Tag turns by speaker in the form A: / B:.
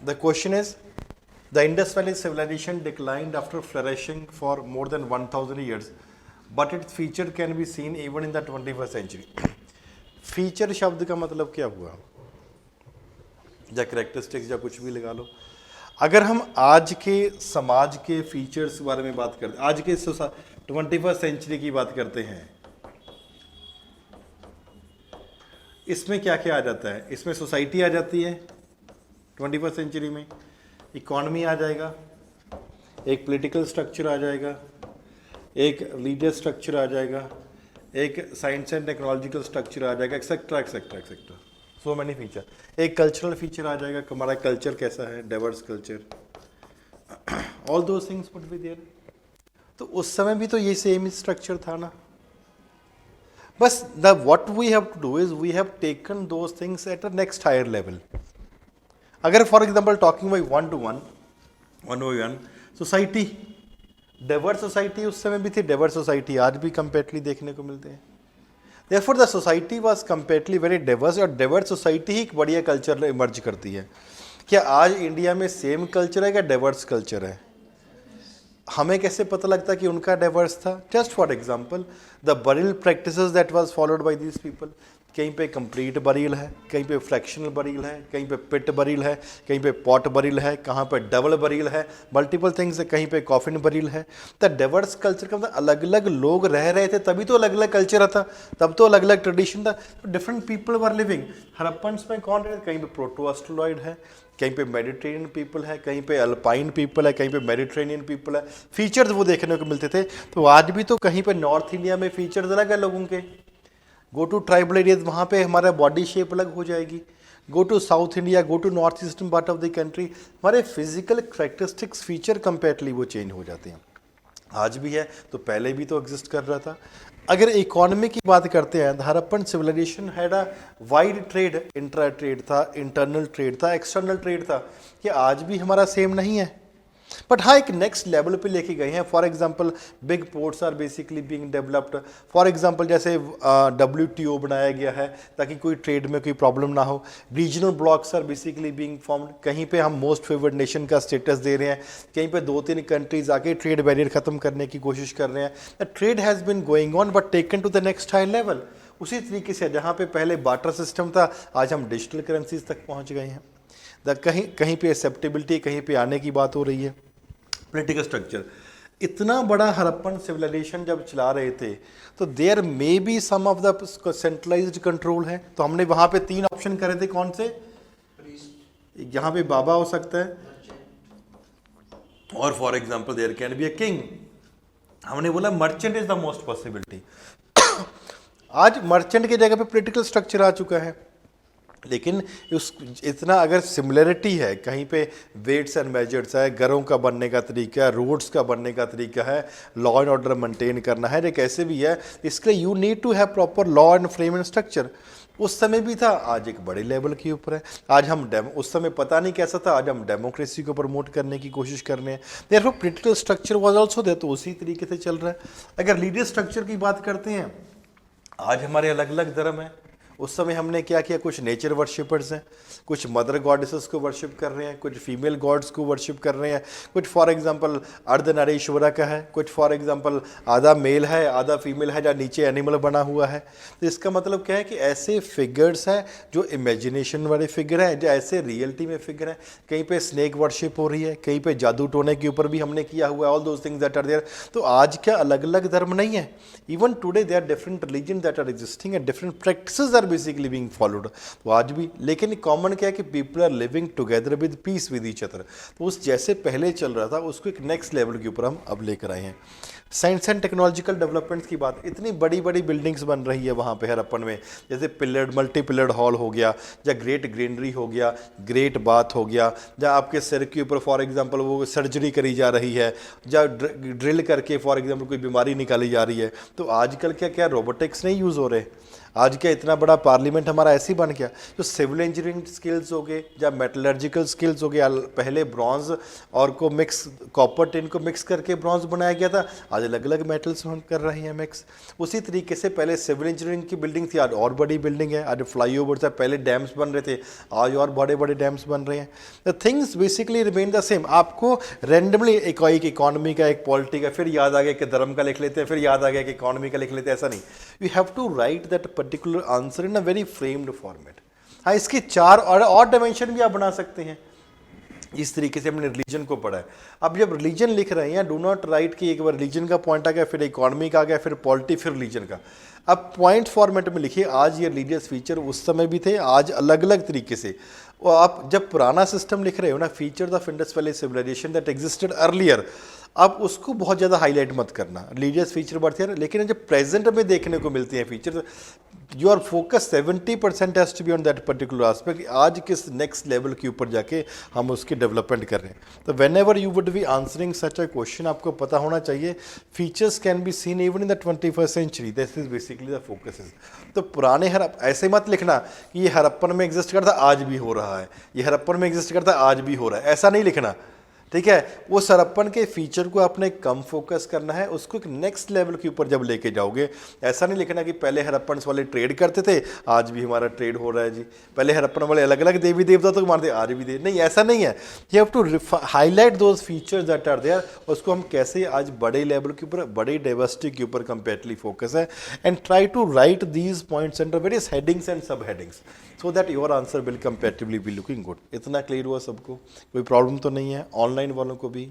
A: The question is, the Indus Valley civilization declined after flourishing for more than 1000 years, but its feature can be seen even in the 21st century. Feature शब्द का मतलब क्या हुआ, या characteristics या कुछ भी लगा लो। अगर हम आज के समाज के फीचर्स के बारे में बात करते हैं, आज के 21st सेंचुरी की बात करते हैं, इसमें क्या क्या आ जाता है? इसमें सोसाइटी आ जाती है 21st सेंचुरी में, इकॉनमी आ जाएगा, एक पॉलिटिकल स्ट्रक्चर आ जाएगा, एक लीडर स्ट्रक्चर आ जाएगा, एक साइंस एंड टेक्नोलॉजिकल स्ट्रक्चर आ जाएगा, etcetera etcetera etcetera, so many feature. एक कल्चरल फीचर आ जाएगा, हमारा कल्चर कैसा है, diverse culture, all those things would be there. तो उस समय भी तो ये सेम स्ट्रक्चर था ना, बस the what we have to do is we have taken those things at a next higher level. अगर for example talking by one by one society, diverse society उस समय भी थी, डाइवर्स सोसाइटी आज भी कंपेरेटली देखने को मिलते हैं। Therefore the society was comparatively very diverse, और डाइवर्स सोसाइटी ही एक बढ़िया कल्चर इमर्ज करती है। क्या आज इंडिया में सेम कल्चर है, क्या डाइवर्स कल्चर है? हमें कैसे पता लगता कि उनका डाइवर्स था? Just for example the burial practices that was followed by these people, कहीं पे कंप्लीट बरियल है, कहीं पे फ्रैक्शनल बरियल है, कहीं पे पिट बरियल है, कहीं पे पॉट बरियल है, कहाँ पे डबल बरियल है, मल्टीपल थिंग्स है, कहीं पे कॉफिन बरियल है। तो डाइवर्स कल्चर का मतलब अलग अलग लोग रह रहे थे, तभी तो अलग अलग कल्चर था, तब तो अलग अलग ट्रेडिशन था, different people were living. Harappans में कौन रहे? कहीं पे प्रोटो ऑस्ट्रेलॉइड है, कहीं पे मेडिटेरियन पीपल है, कहीं पे अल्पाइन पीपल है, कहीं पे मेडिटेरेनियन पीपल है। फीचर्स वो देखने को मिलते थे। तो आज भी तो कहीं पे नॉर्थ इंडिया में फीचर्स अलग है लोगों के, गो टू ट्राइबल एरियाज, वहाँ पे हमारा बॉडी शेप अलग हो जाएगी। Go to South India, go to north eastern part of the country, हमारे फिजिकल करेक्टरिस्टिक्स फीचर कंपेरेटली वो चेंज हो जाते हैं। आज भी है तो पहले भी तो एग्जिस्ट कर रहा था। अगर इकोनॉमी की बात करते हैं, Harappan civilisation had a wide trade, intra trade था, इंटरनल ट्रेड था, एक्सटर्नल ट्रेड था। कि आज भी हमारा सेम नहीं है, बट हाँ एक नेक्स्ट लेवल पे लेके गए हैं। For example big ports are basically being developed. For example जैसे WTO बनाया गया है ताकि कोई ट्रेड में कोई प्रॉब्लम ना हो। Regional blocks are basically being formed, कहीं पे हम मोस्ट फेवर्ड नेशन का स्टेटस दे रहे हैं, कहीं पे 2-3 कंट्रीज आके ट्रेड बैरियर खत्म करने की कोशिश कर रहे हैं। The trade has been going on but taken to the next high level. उसी तरीके से जहाँ पे पहले बार्टर सिस्टम था, आज हम डिजिटल करेंसीज तक पहुँच गए हैं। कहीं कहीं पे एक्सेप्टेबिलिटी, कहीं पे आने की बात हो रही है। पॉलिटिकल स्ट्रक्चर, इतना बड़ा हड़प्पन सिविलाइजेशन जब चला रहे थे तो there may be some of the centralised control है। तो हमने वहाँ पे 3 ऑप्शन करे थे, कौन से? यहाँ पे बाबा हो सकता है, और for example there can be a king. हमने बोला merchant is the most possibility. आज मर्चेंट की जगह पे पॉलिटिकल स्ट्रक्चर आ चुका है। लेकिन उस इतना अगर सिमिलरिटी है, कहीं पे वेट्स एंड मेजर्स है, घरों का बनने का तरीका है, रोड्स का बनने का तरीका है, लॉ एंड ऑर्डर मेंटेन करना है, ये कैसे भी है, इसके लिए you need to have proper law and frame and structure. उस समय भी था, आज एक बड़े लेवल के ऊपर है। आज हम उस समय पता नहीं कैसा था, आज हम डेमोक्रेसी को प्रमोट करने की कोशिश कर रहे हैं। Therefore political structure was also there, तो उसी तरीके से चल रहा है। अगर लीडर स्ट्रक्चर की बात करते हैं, आज हमारे अलग अलग धर्म हैं। उस समय हमने क्या किया, कुछ नेचर वर्शिपर्स हैं, कुछ मदर गॉडेसेस को वर्शिप कर रहे हैं, कुछ फीमेल गॉड्स को वर्शिप कर रहे हैं, कुछ फॉर एग्जांपल अर्धनारीश्वरा का है, कुछ फॉर एग्जांपल आधा मेल है आधा फीमेल है, जहाँ नीचे एनिमल बना हुआ है। तो इसका मतलब क्या है कि ऐसे फिगर्स हैं जो इमेजिनेशन वाले फिगर हैं, जो ऐसे रियलिटी में फिगर हैं। कहीं पे स्नेक वर्शिप हो रही है, कहीं पे जादू टोने के ऊपर भी हमने किया हुआ है, all those things that are there. तो आज क्या अलग अलग धर्म नहीं है, even today they are different religion that are existing and different practices are basically being followed. तो आज भी, लेकिन कॉमन क्या है कि people are living together with peace with each other. तो उस जैसे पहले चल रहा था उसको एक नेक्स्ट लेवल के ऊपर हम अब लेकर आए हैं। साइंस एंड टेक्नोलॉजिकल डेवलपमेंट्स की बात, इतनी बड़ी बड़ी बिल्डिंग्स बन रही है वहाँ पे हड़प्पन में, जैसे पिलर्ड मल्टी पिलर्ड हॉल हो गया, या ग्रेट ग्रीनरी हो गया, ग्रेट बाथ हो गया, या आपके सिर के ऊपर फॉर एग्जांपल वो सर्जरी करी जा रही है, या ड्रिल करके फॉर एग्जांपल कोई बीमारी निकाली जा रही है। तो आजकल क्या क्या रोबोटिक्स नहीं यूज़ हो रहे, आज क्या इतना बड़ा पार्लियामेंट हमारा ऐसे ही बन गया। जो सिविल इंजीनियरिंग स्किल्स हो गए या मेटलर्जिकल स्किल्स हो गए, पहले ब्रॉन्ज और को मिक्स, कॉपर टिन को मिक्स करके ब्रॉन्ज बनाया गया था, आज अलग अलग मेटल्स हम कर रहे हैं मिक्स। उसी तरीके से पहले सिविल इंजीनियरिंग की बिल्डिंग थी, आज और बड़ी बिल्डिंग है, आज फ्लाईओवर्स है, पहले डैम्स बन रहे थे, आज और बड़े बड़े डैम्स बन रहे हैं। The things basically remain the same. आपको रैंडमली एक इकोनॉमी का, एक पॉलिटी का, फिर याद आ गया कि धर्म का लिख लेते हैं, फिर याद आ गया कि इकोनॉमी का लिख लेते हैं, ऐसा नहीं। You have to write that particular answer in a very framed format. हाँ, इसके 4 और डायमेंशन भी आप बना सकते हैं। इस तरीके से हमने रिलीजन को पढ़ा है। अब जब रिलीजन लिख रहे हैं, डू नॉट राइट कि एक बार रिलीजन का पॉइंट आ गया, फिर इकोनॉमी का आ गया, फिर पॉलिटी, फिर रिलीजन का। अब पॉइंट फॉर्मेट में लिखिए, आज ये रिलीजियस फीचर उस समय भी थे, आज अलग अलग तरीके से। और आप जब पुराना सिस्टम लिख रहे हो ना, features of Indus valley civilisation that existed earlier, आप उसको बहुत ज़्यादा हाईलाइट मत करना, रिलीजियस फीचर बढ़ते हैं। लेकिन जब प्रेजेंट में देखने को मिलती हैं feature, your focus 70% has to be on that particular aspect. आज किस नेक्स्ट लेवल के ऊपर जाके हम उसकी डेवलपमेंट कर रहे हैं। तो whenever you would be answering such a question, आपको पता होना चाहिए features can be seen even in the 21st century, this is basically the focus is. तो पुराने ऐसे मत लिखना कि ये हड़प्पन में एग्जिस्ट करता आज भी हो रहा है, ये हड़प्पन में एग्जिस्ट करता आज भी हो रहा है, ऐसा नहीं लिखना, ठीक है। वो हड़प्पन के फीचर को आपने कम फोकस करना है, उसको एक नेक्स्ट लेवल के ऊपर जब लेके जाओगे, ऐसा नहीं लिखना कि पहले हड़प्पन वाले ट्रेड करते थे, आज भी हमारा ट्रेड हो रहा है जी, पहले हड़प्पन वाले अलग अलग देवी देवता तो मानते, आज भी दे नहीं, ऐसा नहीं है। You have to highlight those features that are there, उसको हम कैसे आज बड़े लेवल के ऊपर, बड़ी डाइवर्सिटी के ऊपर कंपेरेटिवली फोकस है, and try to write these points under various headings and sub headings, so that your answer will comparatively be looking good. इतना क्लियर हुआ सबको? कोई प्रॉब्लम तो नहीं है? ऑनलाइन वालों को भी